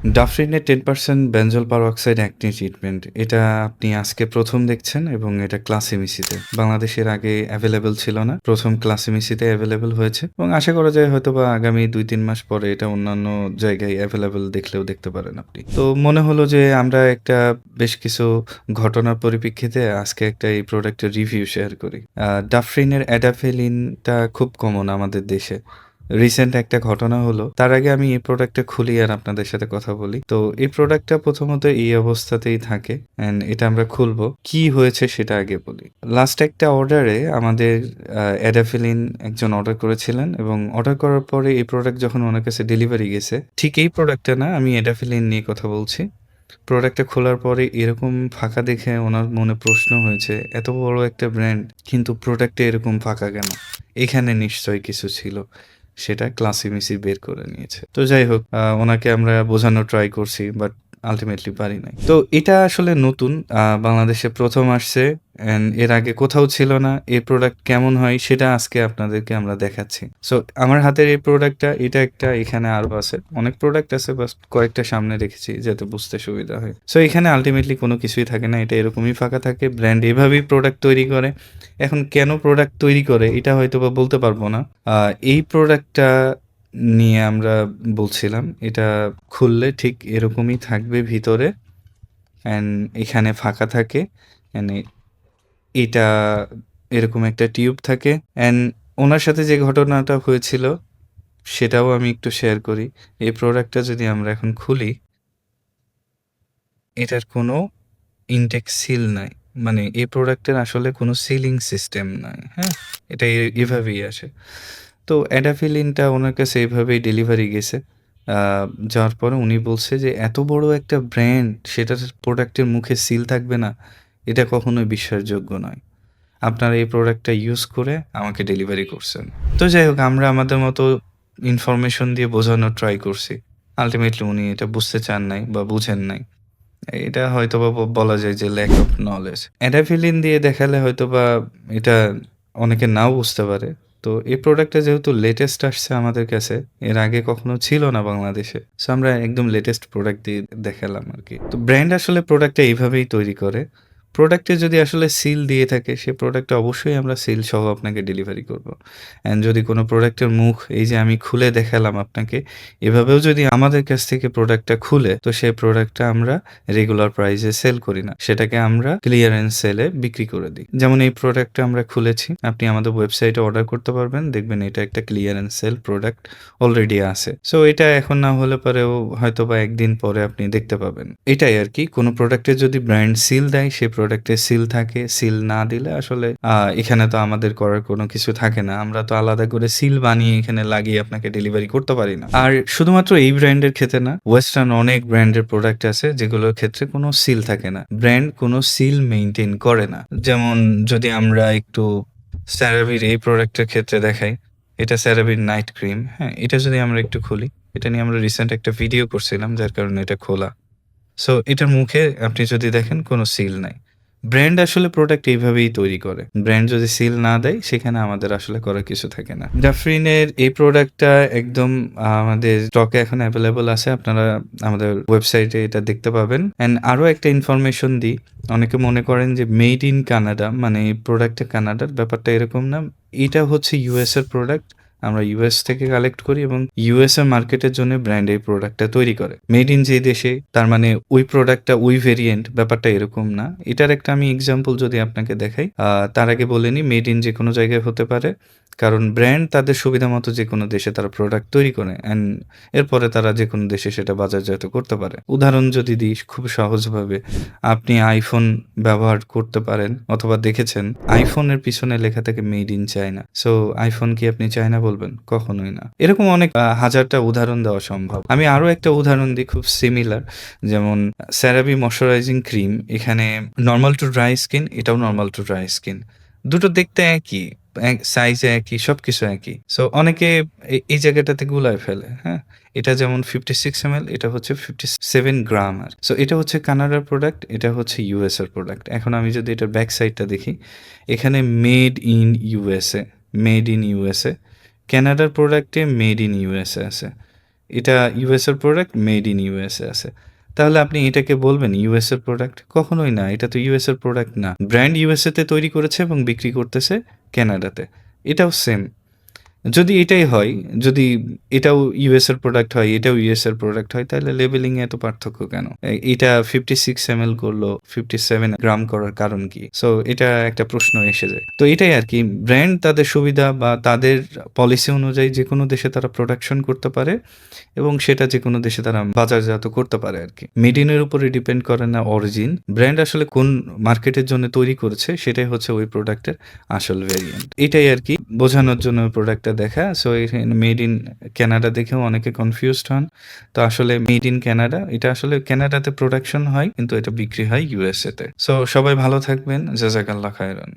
ডাফরিনের 10% বেনজোল peroxide acne treatment. এটা আপনি আজকে ১ম দেখছেন এবং এটা ক্লাসিমিসিতে। বাংলাদেশের আগে এভেইলেবল ছিল না। ১ম ক্লাসিমিসিতে এভেইলেবল হয়েছে এবং আশা করা যায় হয়তোবা আগামী ২-৩ মাস পরে এটা অন্যান্য জায়গায় এভেইলেবল দেখলেও দেখতে পারেন আপনি। তো মনে হলো যে আমরা একটা বেশ কিছু ঘটনার পরিপ্রেক্ষিতে আজকে একটা এই প্রোডাক্টের রিভিউ শেয়ার করি। ডাফরিনের অ্যাডাফেলিনটা খুব কমন আমাদের দেশে। রিসেন্ট একটা ঘটনা হলো। তার আগে আমি এই প্রোডাক্টটা খুলি আর আপনাদের সাথে কথা বলি। তো এই প্রোডাক্টটা প্রথমত এই অবস্থাতেই থাকে অ্যান্ড এটা আমরা খুলবো। কি হয়েছে সেটা আগে বলি। লাস্ট একটা অর্ডারে আমাদের অ্যাডাফিলিন একজন অর্ডার করেছিলেন এবং অর্ডার করার পরে এই প্রোডাক্ট যখন ওনার কাছে ডেলিভারি গেছে, ঠিক এই প্রোডাক্টটা না, আমি অ্যাডাফিলিন নিয়ে কথা বলছি। প্রোডাক্টটা খোলার পরে এরকম ফাঁকা দেখে ওনার মনে প্রশ্ন হয়েছে, এত বড় একটা ব্র্যান্ড কিন্তু প্রোডাক্টে এরকম ফাঁকা কেন? এখানে নিশ্চয়ই কিছু ছিল। সেটা ক্লাসিমিসি বের করে নিয়েছে। তো যাই হোক, ওনাকে আমরা বোঝানোর ট্রাই করছি বাট আল্টিমেটলি পারি নাই। তো এটা আসলে নতুন, বাংলাদেশে ১ম আসছে অ্যান্ড এর আগে কোথাও ছিল না। এই প্রোডাক্ট কেমন হয় সেটা আজকে আপনাদেরকে আমরা দেখাচ্ছি। সো আমার হাতের এই প্রোডাক্টটা, এটা একটা, এখানে আরও আছে। অনেক প্রোডাক্ট আছে, বাস কয়েকটা সামনে রেখেছি যাতে বুঝতে সুবিধা হয়। সো এখানে আল্টিমেটলি কোনো কিছুই থাকে না। এটা এরকমই ফাঁকা থাকে। ব্র্যান্ড এভাবেই প্রোডাক্ট তৈরি করে। এখন কেন প্রোডাক্ট তৈরি করে এটা হয়তোবা বলতে পারবো না। এই প্রোডাক্টটা নিয়ে আমরা বলছিলাম, এটা খুললে ঠিক এরকমই থাকবে ভিতরে অ্যান্ড এখানে ফাঁকা থাকে অ্যান্ড এটা এরকম একটা টিউব থাকে অ্যান্ড ওনার সাথে যে ঘটনাটা হয়েছিল সেটাও আমি একটু শেয়ার করি। এই প্রোডাক্টটা যদি আমরা এখন খুলি, এটার কোনো ইনটেক সিল নাই। মানে এই প্রোডাক্টের আসলে কোনো সিলিং সিস্টেম নাই। হ্যাঁ, এটা এভাবেই আসে। তো অ্যাডাফিলিনটা ওনার কাছে এভাবেই ডেলিভারি গেছে। আ যাওয়ার পরে উনি বলছে যে, "এত বড় একটা ব্র্যান্ড, সেটার প্রোডাক্টের মুখে সিল থাকবে না? এটা কখনোই বিশ্বাসযোগ্য নয়। আপনারা এই প্রোডাক্টটা ইউজ করে আমাকে ডেলিভারি করছেন।" তো যাই হোক, আমরা আমাদের মতো ইনফরমেশন দিয়ে বোঝানোর ট্রাই করছি। আল্টিমেটলি উনি এটা বুঝতে চান নাই বা বুঝেন নাই। এটা হয়তোবা বলা যায় যে ল্যাক অফ নলেজ। অ্যাডাফিলিন দিয়ে দেখালে হয়তোবা এটা অনেকে নাও বুঝতে পারে। তো এই প্রোডাক্টটা যেহেতু লেটেস্ট আসছে আমাদের কাছে, এর আগে কখনো ছিল না বাংলাদেশে। সো আমরা একদম লেটেস্ট প্রোডাক্ট দিয়ে দেখালাম আরকি। তো ব্র্যান্ড আসলে প্রোডাক্টটা এইভাবেই তৈরি করে। প্রোডাক্টে যদি আসলে সিল দিয়ে থাকে, সে প্রোডাক্টটা অবশ্যই আমরা সিল সহ আপনাকে ডেলিভারি করব। অ্যান্ড যদি কোনো প্রোডাক্টের মুখ এই যে আমি খুলে দেখালাম আপনাকে, এভাবেও যদি আমাদের কাছ থেকে প্রোডাক্টটা খুলে, তো সেই প্রোডাক্টটা আমরা রেগুলার প্রাইসে সেল করি না। সেটাকে আমরা ক্লিয়ারেন্স সেলে বিক্রি করে দিই। যেমন এই প্রোডাক্টটা আমরা খুলেছি। আপনি আমাদের ওয়েবসাইটে অর্ডার করতে পারবেন। দেখবেন এটা একটা ক্লিয়ারেন্স সেল প্রোডাক্ট অলরেডি আছে। সো এটা এখন না হলে পরেও হয়তোবা ১ দিন পরে আপনি দেখতে পাবেন। এটাই আরকি। কোনো প্রোডাক্টের যদি ব্র্যান্ড সিল দেয়, সেই প্রোডাক্টে সিল থাকে। সিল না দিলে আসলে এখানে তো আমাদের করার কোনো কিছু থাকে না। আমরা তো আলাদা করে সিল বানিয়ে এখানে লাগিয়ে আপনাকে ডেলিভারি করতে পারি না। আর শুধুমাত্র এই ব্র্যান্ডের ক্ষেত্রে না, ওয়েস্টার্ন অনেক ব্র্যান্ডের প্রোডাক্ট আছে যেগুলোর ক্ষেত্রে কোনো সিল থাকে না। ব্র্যান্ড কোনো সিল মেইনটেইন করে না। যেমন যদি আমরা একটু CeraVeর এই প্রোডাক্টের ক্ষেত্রে দেখাই, এটা CeraVeর নাইট ক্রিম। হ্যাঁ? এটা যদি আমরা একটু খুলি, এটা নিয়ে আমরা রিসেন্ট একটা ভিডিও করছিলাম যার কারণে এটা খোলা। সো এটার মুখে আপনি যদি দেখেন কোনো সিল নাই। ব্র্যান্ড আসলে প্রোডাক্ট এইভাবেই তৈরি করে। ব্র্যান্ড যদি সিল না দেয় সেখানে আমাদের আসলে করার কিছু থাকে না। জাফরিনের এই প্রোডাক্টটা একদম আমাদের স্টকে এখন এভেইলেবল আছে। আপনারা আমাদের ওয়েবসাইটে এটা দেখতে পাবেন। অ্যান্ড আরো একটা ইনফরমেশন দিই। অনেকে মনে করেন যে মেড ইন কানাডা, মানে এই প্রোডাক্টটা কানাডার, ব্যাপারটা এরকম না। এটা হচ্ছে ইউএস এর প্রোডাক্ট। আমরা ইউএস থেকে কালেক্ট করি এবং ইউএস এর মার্কেটের জন্য ব্র্যান্ড এই প্রোডাক্টটা তৈরি করে। মেড ইন যে দেশে, তার মানে ওই প্রোডাক্টটা ওই ভেরিয়েন্ট, ব্যাপারটা এরকম না। এটার একটা আমি এক্সাম্পল যদি আপনাকে দেখাই, তার আগে বলে নিই, মেড ইন যেকোনো জায়গায় হতে পারে। কারণ ব্র্যান্ড তাদের সুবিধা মতো যেকোনো দেশে তারা প্রোডাক্ট তৈরি করে অ্যান্ড এরপরে তারা যেকোনো দেশে সেটা বাজারজাত করতে পারে। উদাহরণ যদি দিই খুব সহজভাবে, আপনি আইফোন ব্যবহার করতে পারেন অথবা দেখেছেন, আইফোনের পিছনে লেখা থাকে made in China. So iPhone কি আপনি চায়না বলবেন? কখনোই না। এরকম অনেক হাজারটা উদাহরণ দেওয়া সম্ভব। আমি আরো একটা উদাহরণ দিই খুব সিমিলার। যেমন CeraVe ময়েশ্চারাইজিং ক্রিম, এখানে নরমাল টু ড্রাই স্কিন, এটাও নরমাল টু ড্রাই স্কিন। দুটো দেখতে একই, সাইজে একই, সবকিছু একই। সো অনেকে এই জায়গাটাতে গুলায় ফেলে। হ্যাঁ? এটা যেমন 56 ml, এটা হচ্ছে 57 গ্রাম। সো এটা হচ্ছে কানাডার প্রোডাক্ট, এটা হচ্ছে ইউএস এর প্রোডাক্ট। এখন আমি যদি এটার ব্যাক সাইডটা দেখি, এখানে made in USA, made in USA. কানাডার প্রোডাক্টে মেড ইন ইউএসএ আছে। এটা ইউএস এর প্রোডাক্ট, মেড ইন ইউএসএ আছে। তাহলে আপনি এটাকে বলবেন ইউএস এর প্রোডাক্ট? কখনোই না। এটা তো ইউএস এর প্রোডাক্ট না। ব্র্যান্ড ইউএসএ তে তৈরি করেছে এবং বিক্রি করতেছে কানাডাতে। এটাও সেম। যদি এটাই হয়, যদি এটাও ইউএস এর প্রোডাক্ট হয়, এটাও ইউএস এর প্রোডাক্ট হয়, তাহলে লেবেলিং এ এত পার্থক্য কেন? এটা 56 এমএল করলো 57 গ্রাম করার কারণ কি? সো এটা একটা প্রশ্ন এসে যায়। তো এটাই আরকি, ব্র্যান্ড তাদের সুবিধা বা তাদের পলিসি অনুযায়ী যেকোনো দেশে তারা প্রোডাকশন করতে পারে এবং সেটা যেকোনো দেশে তারা বাজারজাত করতে পারে আরকি। মেড ইন এর উপরে ডিপেন্ড করে না অরিজিন। ব্র্যান্ড আসলে কোন মার্কেটের জন্য তৈরি করেছে সেটাই হচ্ছে ওই প্রোডাক্টের আসল ভেরিয়েন্ট। এটাই আরকি বোঝানোর জন্য ওই প্রোডাক্টটা দেখা। সো এখানে মেড ইন কানাডা দেখেও অনেকে কনফিউজড হন। তো আসলে মেড ইন কানাডা, এটা আসলে কানাডাতে প্রোডাকশন হয় কিন্তু এটা বিক্রি হয় ইউএসএ তে। সো সবাই ভালো থাকবেন। জাযাকাল্লাহ খায়রান।